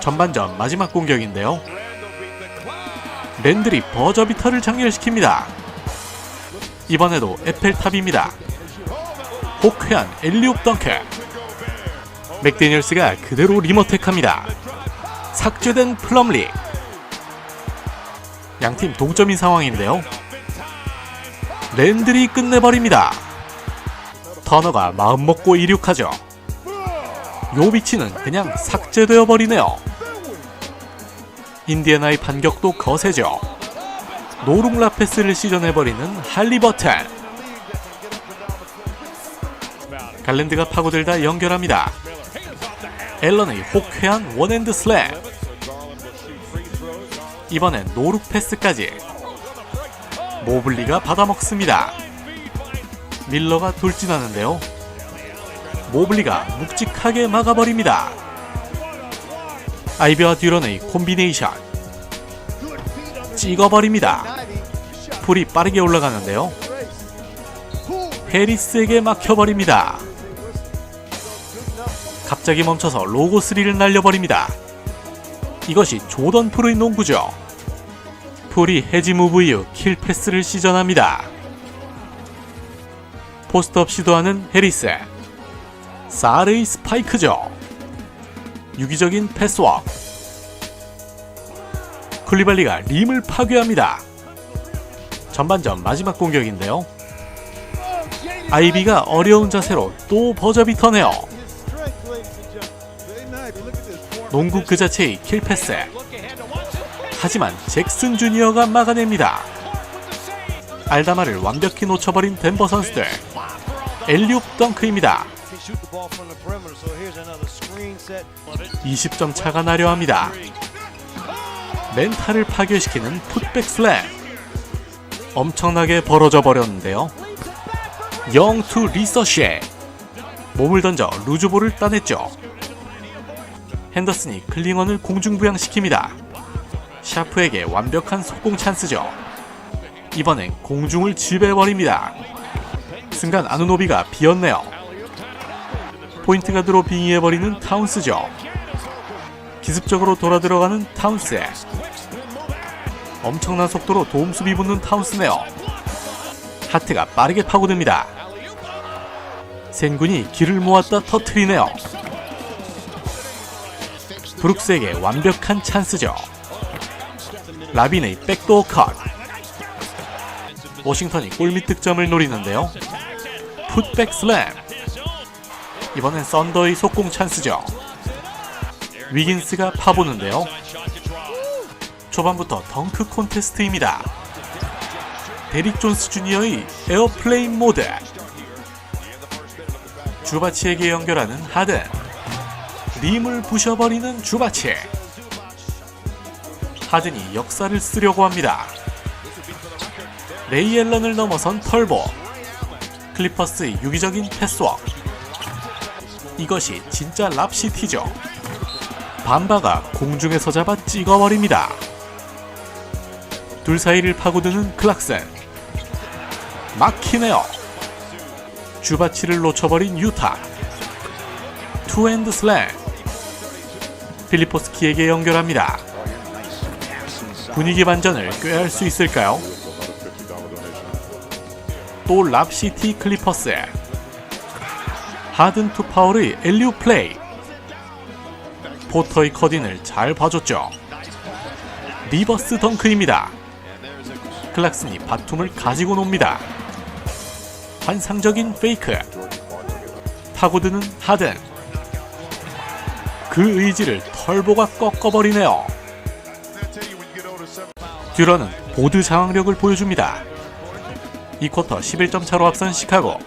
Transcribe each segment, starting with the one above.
전반전 마지막 공격인데요. 랜들이 버저비터를 장렬시킵니다. 이번에도 에펠탑입니다. 호쾌한 엘리옵 덩크. 맥데니얼스가 그대로 리머텍합니다. 삭제된 플럼리. 양팀 동점인 상황인데요. 랜들이 끝내버립니다. 터너가 마음먹고 이륙하죠. 요비치는 그냥 삭제되어 버리네요. 인디애나의 반격도 거세죠. 노룩 라페스를 시전해버리는 할리버튼. 갈랜드가 파고들다 연결합니다. 앨런의 호쾌한 원핸드 슬램. 이번엔 노룩 패스까지. 모블리가 받아먹습니다. 밀러가 돌진하는데요. 모블리가 묵직하게 막아버립니다. 아이비와 듀런의 콤비네이션. 찍어버립니다. 풀이 빠르게 올라가는데요. 해리스에게 막혀버립니다. 갑자기 멈춰서 로고 3를 날려버립니다. 이것이 조던 프로의 농구죠. 풀이 해지 무브 이후 킬 패스를 시전합니다. 포스트업 시도하는 해리스. 사르의 스파이크죠. 유기적인 패스워크. 쿨리발리가 림을 파괴합니다. 전반전 마지막 공격인데요. 아이비가 어려운 자세로 또 버저비터네요. 농구 그 자체의 킬패스. 하지만 잭슨 주니어가 막아냅니다. 알다마를 완벽히 놓쳐버린 덴버 선수들. 엘리옵 덩크입니다. 20점 차가 나려 합니다. 멘탈을 파괴시키는 풋백 슬램. 엄청나게 벌어져 버렸는데요. 영투 리서시에 몸을 던져 루즈볼을 따냈죠. 핸더슨이 클링언을 공중부양시킵니다. 샤프에게 완벽한 속공 찬스죠. 이번엔 공중을 지배해버립니다. 순간 아누노비가 비었네요. 포인트 가드로 빙의해버리는 타운스죠. 기습적으로 돌아들어가는 타운스. 엄청난 속도로 도움수비 붙는 타운스네요. 하트가 빠르게 파고듭니다. 센군이 길을 모았다 터트리네요. 브룩스에게 완벽한 찬스죠. 라빈의 백도어 컷. 워싱턴이 골밑 득점을 노리는데요. 풋백 슬램. 이번엔 썬더의 속공 찬스죠. 위긴스가 파보는데요. 초반부터 덩크 콘테스트입니다. 데릭 존스 주니어의 에어플레인 모드. 주바치에게 연결하는 하든. 림을 부셔버리는 주바치. 하든이 역사를 쓰려고 합니다. 레이 앨런을 넘어선 털보. 클리퍼스의 유기적인 패스워크. 이것이 진짜 랍시티죠. 밤바가 공중에서 잡아 찍어버립니다. 둘 사이를 파고드는 클락슨. 막히네요. 주바치를 놓쳐버린 유타. 투핸드 슬램. 필리포스키에게 연결합니다. 분위기 반전을 꾀할 수 있을까요? 또 랍시티 클리퍼스. 하든 투 파울의 엘리옵 플레이. 포터의 컷인을 잘 봐줬죠. 리버스 덩크입니다. 클락슨이 바툼을 가지고 놉니다. 환상적인 페이크. 파고드는 하든. 그 의지를 털보가 꺾어버리네요. 듀런은 보드 장악력을 보여줍니다. 이 쿼터 11점 차로 앞선 시카고.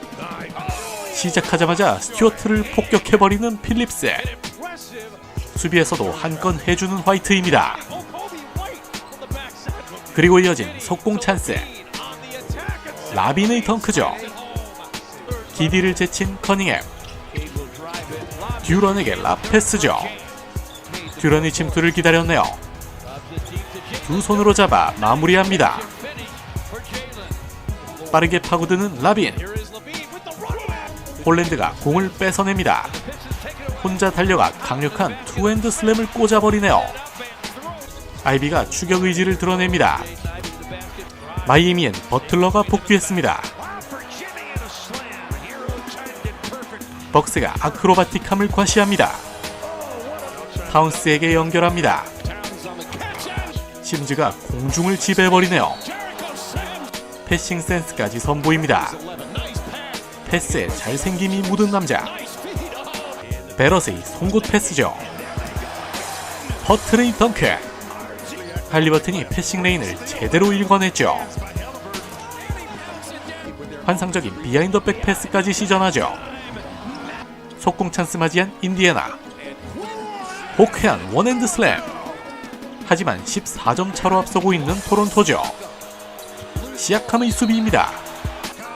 시작하자마자 스튜어트를 폭격해버리는 필립스. 수비에서도 한 건 해주는 화이트입니다. 그리고 이어진 속공 찬스. 라빈의 덩크죠. 기디를 제친 커닝햄. 듀런에게 라패스죠. 듀런이 침투를 기다렸네요. 두 손으로 잡아 마무리합니다. 빠르게 파고드는 라빈. 홀랜드가 공을 뺏어냅니다. 혼자 달려가 강력한 투핸드 슬램을 꽂아버리네요. 아이비가 추격 의지를 드러냅니다. 마이애미엔 버틀러가 복귀했습니다. 벅스가 아크로바틱함을 과시합니다. 타운스에게 연결합니다. 심즈가 공중을 지배해버리네요. 패싱 센스까지 선보입니다. 패스에 잘생김이 묻은 남자. 베럿의 송곳 패스죠. 버튼의 덩크. 할리버튼이 패싱 레인을 제대로 읽어냈죠. 환상적인 비하인더백 패스까지 시전하죠. 속공 찬스 맞이한 인디애나. 호쾌한 원핸드 슬램. 하지만 14점 차로 앞서고 있는 토론토죠. 시약함의 수비입니다.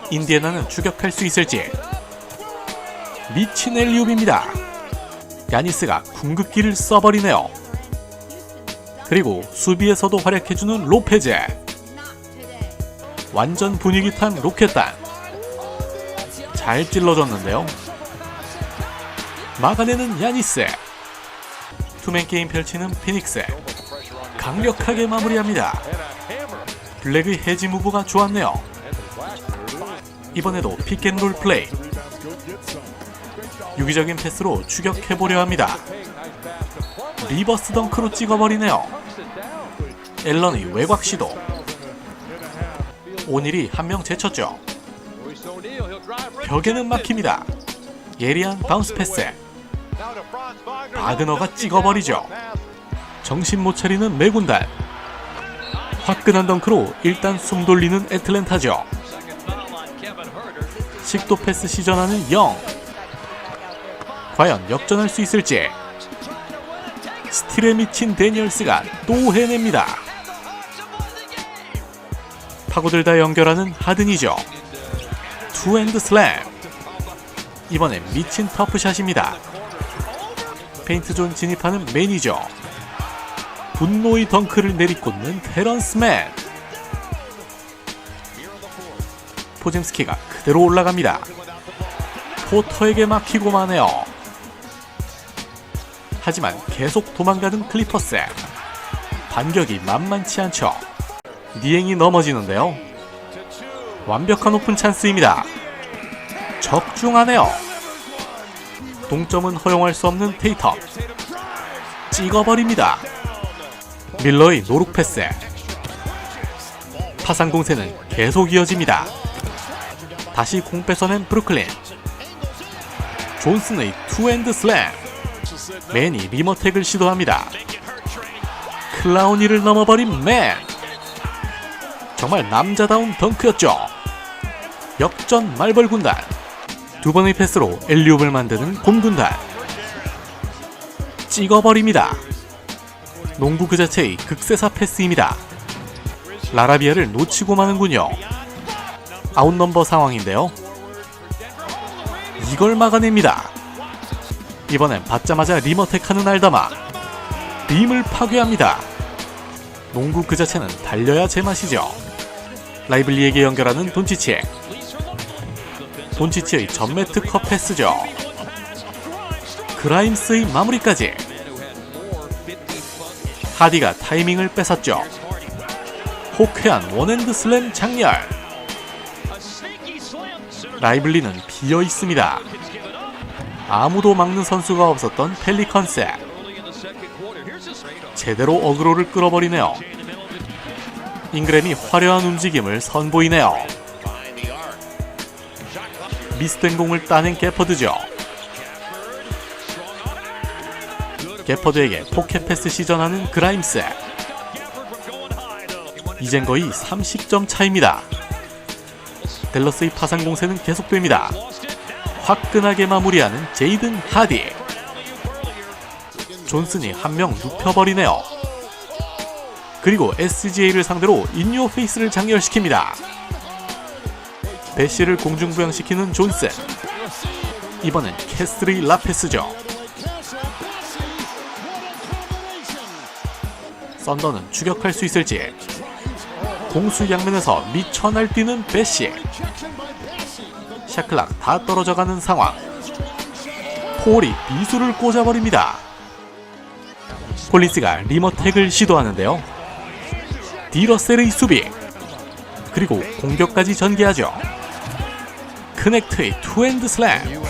인디애나는 추격할 수 있을지. 미친 엘리옵입니다. 야니스가 궁극기를 써버리네요. 그리고 수비에서도 활약해주는 로페즈. 완전 분위기 탄 로켓단. 잘 찔러줬는데요. 막아내는 야니스. 투맨 게임 펼치는 피닉스. 강력하게 마무리합니다. 블랙의 해지 무브가 좋았네요. 이번에도 픽앤롤 플레이. 유기적인 패스로 추격해보려 합니다. 리버스 덩크로 찍어버리네요. 앨런의 외곽 시도. 오닐이 한 명 제쳤죠. 벽에는 막힙니다. 예리한 바운스 패스. 바그너가 찍어버리죠. 정신 못 차리는 매군단. 화끈한 덩크로 일단 숨 돌리는 애틀랜타죠. 식도 패스 시전하는 영. 과연 역전할 수 있을지. 스틸에 미친 데니얼스가 또 해냅니다. 파고들다 연결하는 하든이죠. 투핸드 슬램. 이번엔 미친 터프샷입니다. 페인트존 진입하는 매니저. 분노의 덩크를 내리꽂는 테런스 맨. 포짐스키가 그대로 올라갑니다. 포터에게 막히고 마네요. 하지만 계속 도망가는 클리퍼스. 반격이 만만치 않죠. 니앵이 넘어지는데요. 완벽한 오픈 찬스입니다. 적중하네요. 동점은 허용할 수 없는 테이텀. 찍어버립니다. 밀러의 노룩 패스. 파상 공세는 계속 이어집니다. 다시 공 뺏어낸 브루클린. 존슨의 투핸드 슬램. 맨이 리머텍을 시도합니다. 클라우니를 넘어버린 맨. 정말 남자다운 덩크였죠. 역전 말벌 군단. 두 번의 패스로 엘리옵을 만드는 곰 군단. 찍어버립니다. 농구 그 자체의 극세사 패스입니다. 라라비아를 놓치고 마는군요. 아웃넘버 상황인데요. 이걸 막아냅니다. 이번엔 받자마자 리머텍하는 알다마. 빔을 파괴합니다. 농구 그 자체는 달려야 제맛이죠. 라이블리에게 연결하는 돈치치. 돈치치의 전매트 컵 패스죠. 그라임스의 마무리까지. 하디가 타이밍을 뺏었죠. 호쾌한 원핸드 슬램 장렬. 라이블리는 비어 있습니다. 아무도 막는 선수가 없었던 펠리컨스. 제대로 어그로를 끌어버리네요. 잉그램이 화려한 움직임을 선보이네요. 미스된 공을 따낸 게퍼드죠. 게퍼드에게 포켓 패스 시전하는 그라임스. 이젠 거의 30점 차입니다. 댈러스의 파상 공세는 계속됩니다. 화끈하게 마무리하는 제이든 하디. 존슨이 한 명 눕혀버리네요. 그리고 SGA를 상대로 인유어 페이스를 장렬시킵니다. 배시를 공중부양시키는 존슨. 이번엔 캐슬의 라페스죠. 썬더는 추격할 수 있을지. 공수 양면에서 미쳐 날뛰는 배시. 샤클락 다 떨어져가는 상황. 폴이 비수를 꽂아버립니다. 콜린스가 리머택을 시도하는데요. 디러셀의 수비, 그리고 공격까지 전개하죠. 크넥트의 투핸드 슬램.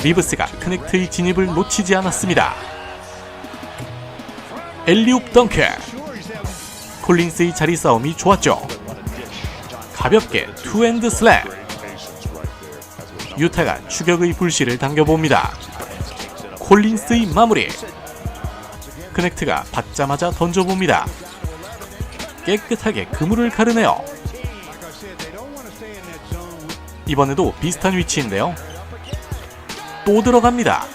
리브스가 크넥트의 진입을 놓치지 않았습니다. 엘리웁 덩크. 콜린스의 자리 싸움이 좋았죠. 가볍게 투핸드 슬램. 유타가 추격의 불씨를 당겨봅니다. 콜린스의 마무리. 크넥트가 받자마자 던져봅니다. 깨끗하게 그물을 가르네요. 이번에도 비슷한 위치인데요. 또 들어갑니다.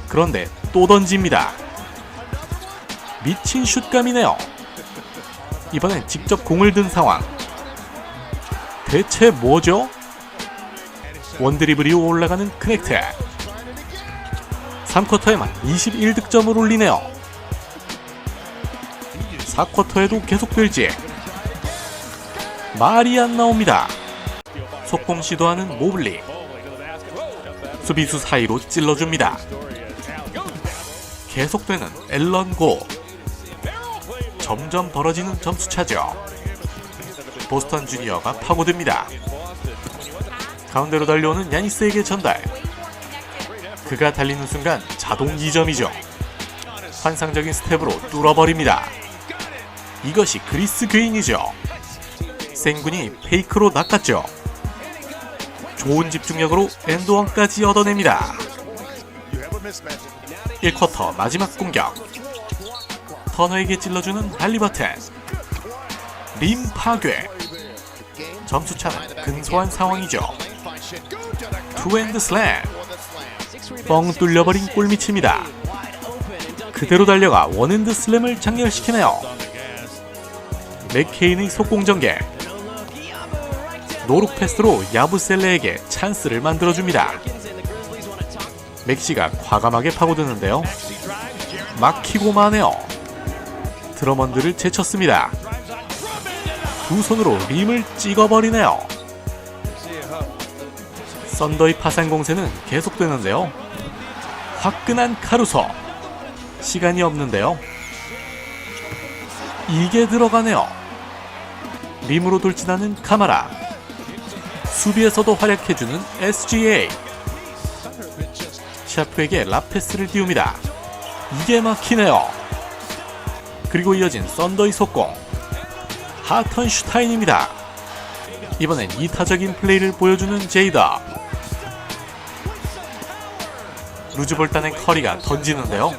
그런데 또 던집니다. 미친 슛감이네요. 이번엔 직접 공을 든 상황. 대체 뭐죠? 원드리블 이후 올라가는 크넥트. 3쿼터에만 21득점을 올리네요. 4쿼터에도 계속될지. 말이 안 나옵니다. 속공 시도하는 모블리. 수비수 사이로 찔러줍니다. 계속되는 앨런 고. 점점 벌어지는 점수차죠. 보스턴 주니어가 파고듭니다. 가운데로 달려오는 야니스에게 전달. 그가 달리는 순간 자동 2점이죠. 환상적인 스텝으로 뚫어버립니다. 이것이 그리스 괴인이죠. 생군이 페이크로 낚았죠. 좋은 집중력으로 엔드원까지 얻어냅니다. 1쿼터 마지막 공격. 터너에게 찔러주는 할리버튼. 림 파괴. 점수차는 근소한 상황이죠. 투핸드 슬램. 뻥 뚫려버린 골밑입니다. 그대로 달려가 원핸드 슬램을 장렬시키네요. 맥케인의 속공 전개. 노룩 패스로 야부셀레에게 찬스를 만들어줍니다. 맥시가 과감하게 파고드는데요. 막히고 마네요. 드러먼드를 제쳤습니다. 두 손으로 림을 찍어버리네요. 썬더의 파상 공세는 계속되는데요. 화끈한 카루소. 시간이 없는데요. 이게 들어가네요. 림으로 돌진하는 카마라. 수비에서도 활약해주는 SGA. 샤프에게 라페스를 띄웁니다. 이게 막히네요. 그리고 이어진 썬더의 속공. 하턴슈타인입니다. 이번엔 이타적인 플레이를 보여주는 제이더. 루즈볼단의 커리가 던지는데요.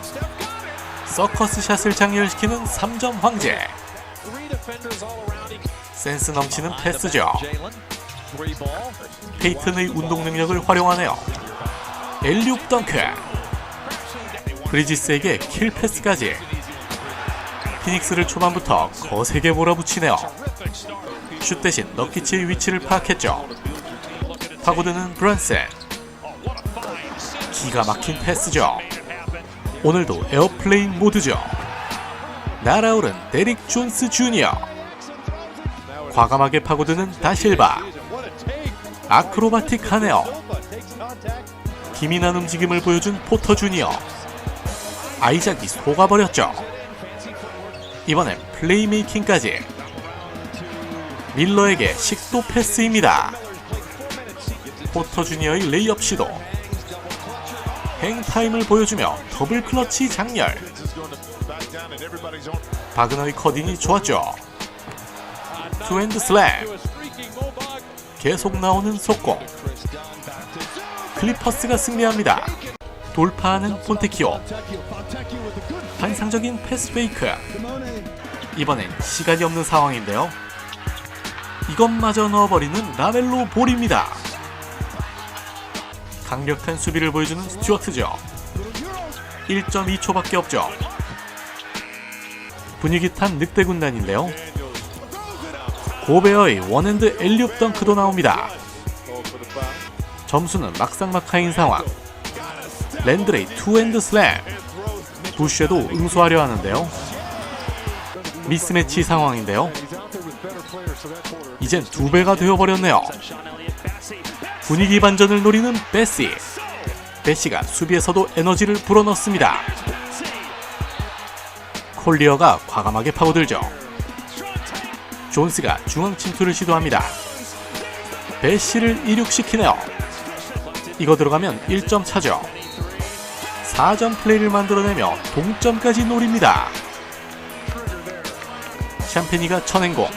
서커스 샷을 장렬시키는 3점 황제. 센스 넘치는 패스죠. 페이튼의 운동 능력을 활용하네요. 엘리웁 덩크. 브리지스에게 킬 패스까지. 피닉스를 초반부터 거세게 몰아붙이네요. 슛 대신 너키치의 위치를 파악했죠. 파고드는 브런슨. 기가 막힌 패스죠. 오늘도 에어플레인 모드죠. 날아오른 데릭 존스 주니어. 과감하게 파고드는 다실바. 아크로바틱하네요. 기민한 움직임을 보여준 포터 주니어. 아이작이 속아버렸죠. 이번엔 플레이메이킹까지. 밀러에게 식도 패스입니다. 포터 주니어의 레이업 시도. 행타임을 보여주며 더블 클러치 장렬. 바그너의 커딩이 좋았죠. 투핸드 슬램. 계속 나오는 속공. 클리퍼스가 승리합니다. 돌파하는 폰테키오. 환상적인 패스 페이크. 이번엔 시간이 없는 상황인데요. 이것마저 넣어버리는 라멜로 볼입니다. 강력한 수비를 보여주는 스튜어트죠. 1.2초밖에 없죠. 분위기 탄 늑대 군단인데요. 고베어의 원핸드 엘리웁 덩크도 나옵니다. 점수는 막상막하인 상황. 랜드레이 투핸드 슬램. 부쉬에도 응수하려 하는데요. 미스매치 상황인데요. 이젠 2배가 되어버렸네요. 분위기 반전을 노리는 베시. 배시가 수비에서도 에너지를 불어넣습니다. 콜리어가 과감하게 파고들죠. 존스가 중앙 침투를 시도합니다. 배시를 이륙시키네요. 이거 들어가면 1점 차죠. 4점 플레이를 만들어내며 동점까지 노립니다. 샴페니가 쳐낸공.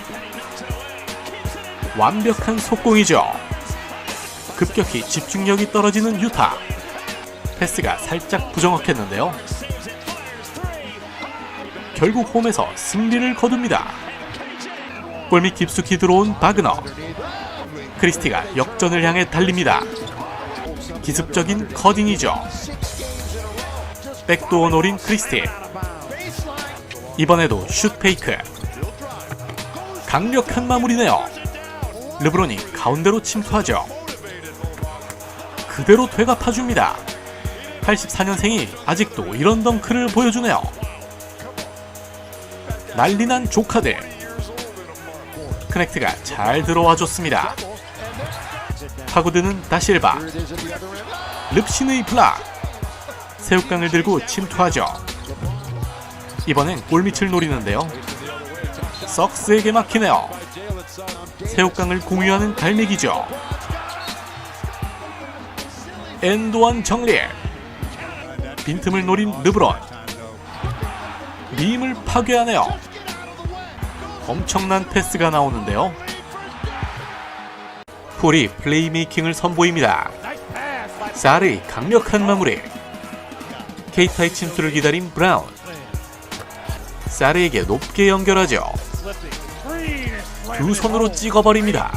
완벽한 속공이죠. 급격히 집중력이 떨어지는 유타. 패스가 살짝 부정확했는데요. 결국 홈에서 승리를 거둡니다. 골밑 깊숙이 들어온 바그너. 크리스티가 역전을 향해 달립니다. 기습적인 커딩이죠. 백도어 노린 크리스티. 이번에도 슛 페이크. 강력한 마무리네요. 르브론이 가운데로 침투하죠. 그대로 되갚아줍니다. 84년생이 아직도 이런 덩크를 보여주네요. 난리난 조카들. 크넥트가 잘 들어와줬습니다. 파고드는 다실바. 릅신의 블락. 새우깡을 들고 침투하죠. 이번엔 골밑을 노리는데요. 석스에게 막히네요. 새우깡을 공유하는 달매기죠. 엔드원 정리. 빈틈을 노린 르브론. 림을 파괴하네요. 엄청난 패스가 나오는데요. 풀이 플레이메이킹을 선보입니다. 사르의 강력한 마무리. 케이타의 침투를 기다린 브라운. 사르에게 높게 연결하죠. 두 손으로 찍어버립니다.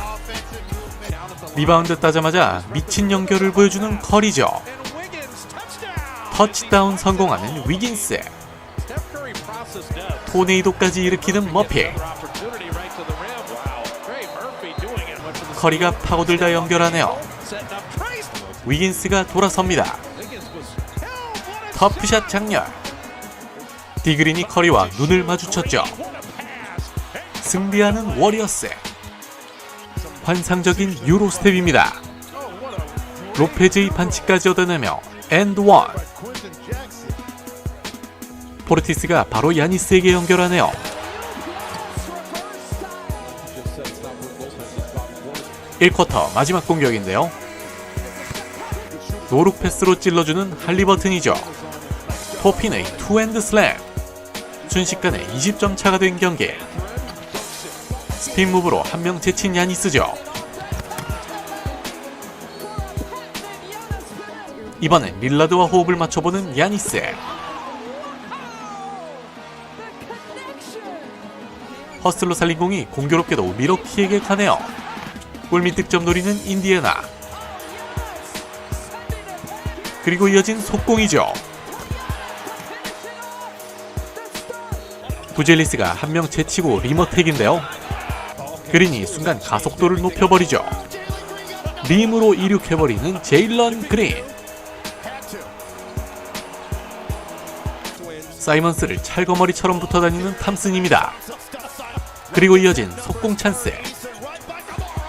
리바운드 따자마자 미친 연결을 보여주는 커리죠. 터치다운 성공하는 위긴스. 토네이도까지 일으키는 머피. 커리가 파고들다 연결하네요. 위긴스가 돌아섭니다. 터프샷 장렬. 디그린이 커리와 눈을 마주쳤죠. 승리하는 워리어스. 환상적인 유로스텝입니다. 로페즈의 반칙까지 얻어내며 엔드원. 포르티스가 바로 야니스에게 연결하네요. (1쿼터) 마지막 공격인데요. 노룩 패스로 찔러주는 할리버튼이죠. 토핀의 투핸드 슬램. 순식간에 20점 차가 된 경기. 스핀 무브로 한 명 제친 야니스죠. 이번엔 릴라드와 호흡을 맞춰보는 야니스. 허슬로 살린 공이 공교롭게도 미러키에게 가네요. 골밑 득점 노리는 인디애나. 그리고 이어진 속공이죠. 부젤리스가 한 명 제치고 리머택인데요. 그린이 순간 가속도를 높여버리죠. 림으로 이륙해버리는 제일런 그린. 사이먼스를 찰거머리처럼 붙어다니는 탐슨입니다. 그리고 이어진 속공 찬스.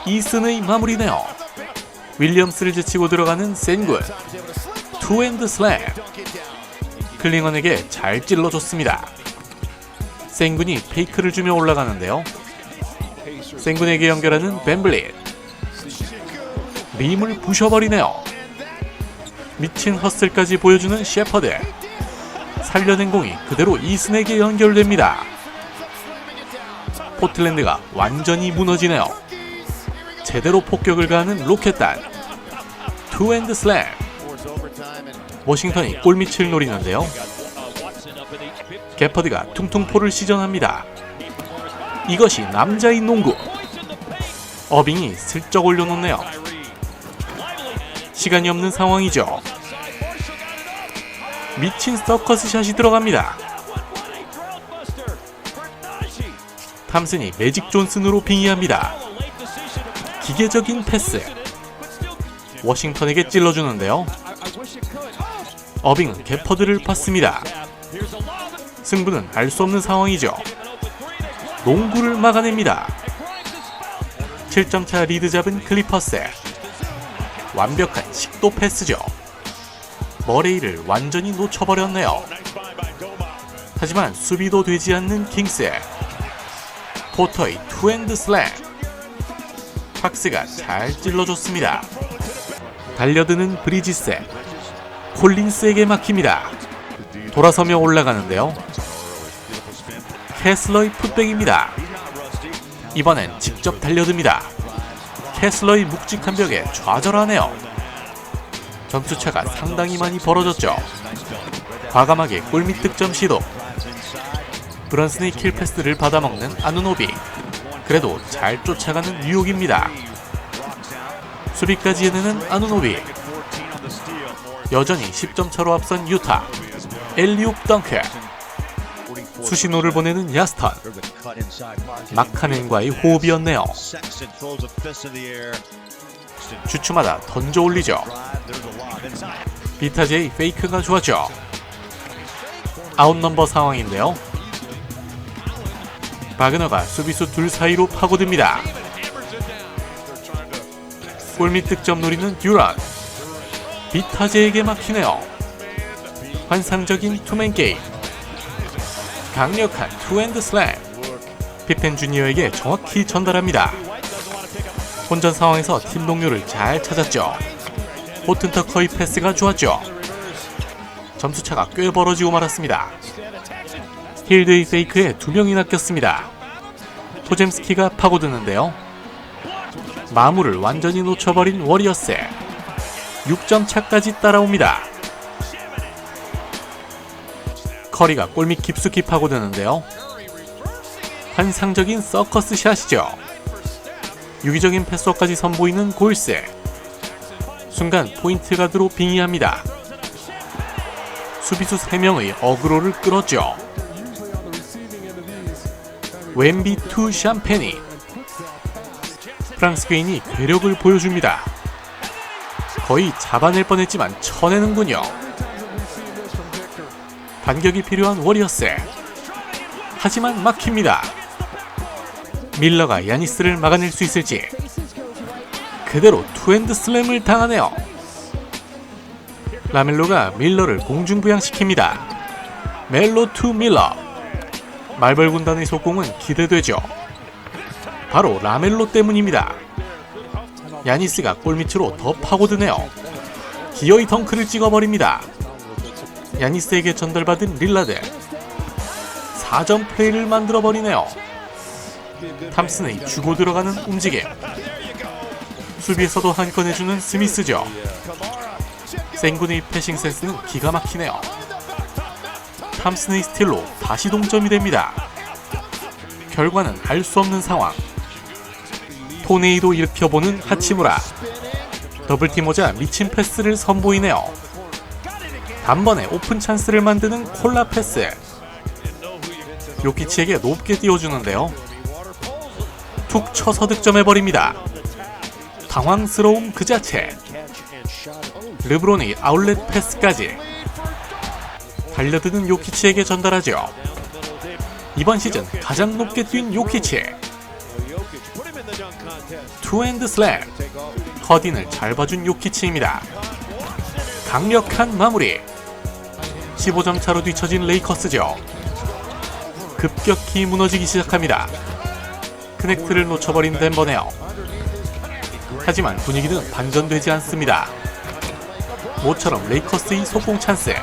이슨의 마무리네요. 윌리엄스를 제치고 들어가는 센군. 투핸드 슬램. 클링언에게 잘 찔러줬습니다. 센군이 페이크를 주며 올라가는데요. 센군에게 연결하는 벤블릿. 림을 부셔버리네요. 미친 허슬까지 보여주는 셰퍼드. 살려낸 공이 그대로 이슨에게 연결됩니다. 포틀랜드가 완전히 무너지네요. 제대로 폭격을 가하는 로켓단. 투핸드 슬램. 워싱턴이 골밑을 노리는데요. 게퍼드가 퉁퉁포를 시전합니다. 이것이 남자의 농구. 어빙이 슬쩍 올려놓네요. 시간이 없는 상황이죠. 미친 서커스 샷이 들어갑니다. 탐슨이 매직 존슨으로 빙의합니다. 기계적인 패스. 워싱턴에게 찔러주는데요. 어빙은 게퍼드를 봤습니다. 승부는 알 수 없는 상황이죠. 농구를 막아냅니다. 7점차 리드 잡은 클리퍼스. 완벽한 식도 패스죠. 머레이를 완전히 놓쳐버렸네요. 하지만 수비도 되지 않는 킹스. 포터의 투핸드 슬램. 팍스가 잘 찔러줬습니다. 달려드는 브리지스. 콜린스에게 막힙니다. 돌아서며 올라가는데요. 캐슬러의 풋백입니다. 이번엔 직접 달려듭니다. 캐슬러의 묵직한 벽에 좌절하네요. 점수차가 상당히 많이 벌어졌죠. 과감하게 골밑 득점 시도. 브런슨의 킬패스를 받아먹는 아누노비. 그래도 잘 쫓아가는 뉴욕입니다. 수비까지 해내는 아누노비. 여전히 10점 차로 앞선 유타. 엘리옵 덩크. 수신호를 보내는 야스턴. 마카넨과의 호흡이었네요. 주춤하다 던져 올리죠. 비타제의 페이크가 좋았죠. 아웃 넘버 상황인데요. 바그너가 수비수 둘 사이로 파고듭니다. 골밑 득점 노리는 듀란. 비타제에게 막히네요. 환상적인 투맨 게임. 강력한 투핸드 슬램. 피펜 주니어에게 정확히 전달합니다. 혼전 상황에서 팀 동료를 잘 찾았죠. 호튼터커의 패스가 좋았죠. 점수차가 꽤 벌어지고 말았습니다. 힐드의 페이크에 2명이 낚였습니다. 포젬스키가 파고드는데요. 마무를 완전히 놓쳐버린 워리어스. 6점 차까지 따라옵니다. 커리가 골밑 깊숙이 파고드는데요. 환상적인 서커스 샷이죠. 유기적인 패스워까지 선보이는 골스. 순간 포인트 가드로 빙의합니다. 수비수 3명의 어그로를 끌었죠. 웸비 투 샴페니. 프랑스 괴인이 괴력을 보여줍니다. 거의 잡아낼 뻔했지만 쳐내는군요. 반격이 필요한 워리어스. 하지만 막힙니다. 밀러가 야니스를 막아낼 수 있을지. 그대로 투핸드 슬램을 당하네요. 라멜로가 밀러를 공중부양시킵니다. 멜로 투 밀러. 말벌 군단의 속공은 기대되죠. 바로 라멜로 때문입니다. 야니스가 골밑으로 더 파고드네요. 기어이 덩크를 찍어버립니다. 야니스에게 전달받은 릴라드. 4점 플레이를 만들어버리네요. 탐슨의 주고 들어가는 움직임. 수비에서도 한 건 해주는 스미스죠. 생군의 패싱 센스는 기가 막히네요. 탐슨의 스틸로 다시 동점이 됩니다. 결과는 알 수 없는 상황. 토네이도 일으켜보는 하치무라. 더블팀 오자 미친 패스를 선보이네요. 단번에 오픈 찬스를 만드는 콜라 패스. 요키치에게 높게 띄워주는데요. 툭 쳐서 득점해버립니다. 당황스러움 그 자체. 르브론이 아울렛 패스까지. 달려드는 요키치에게 전달하죠. 이번 시즌 가장 높게 뛴 요키치. 투핸드 슬램. 커딘을 잘 봐준 요키치입니다. 강력한 마무리. 15점 차로 뒤처진 레이커스죠. 급격히 무너지기 시작합니다. 크넥트를 놓쳐버린 덴버네요. 하지만 분위기는 반전되지 않습니다. 모처럼 레이커스의 속공 찬스.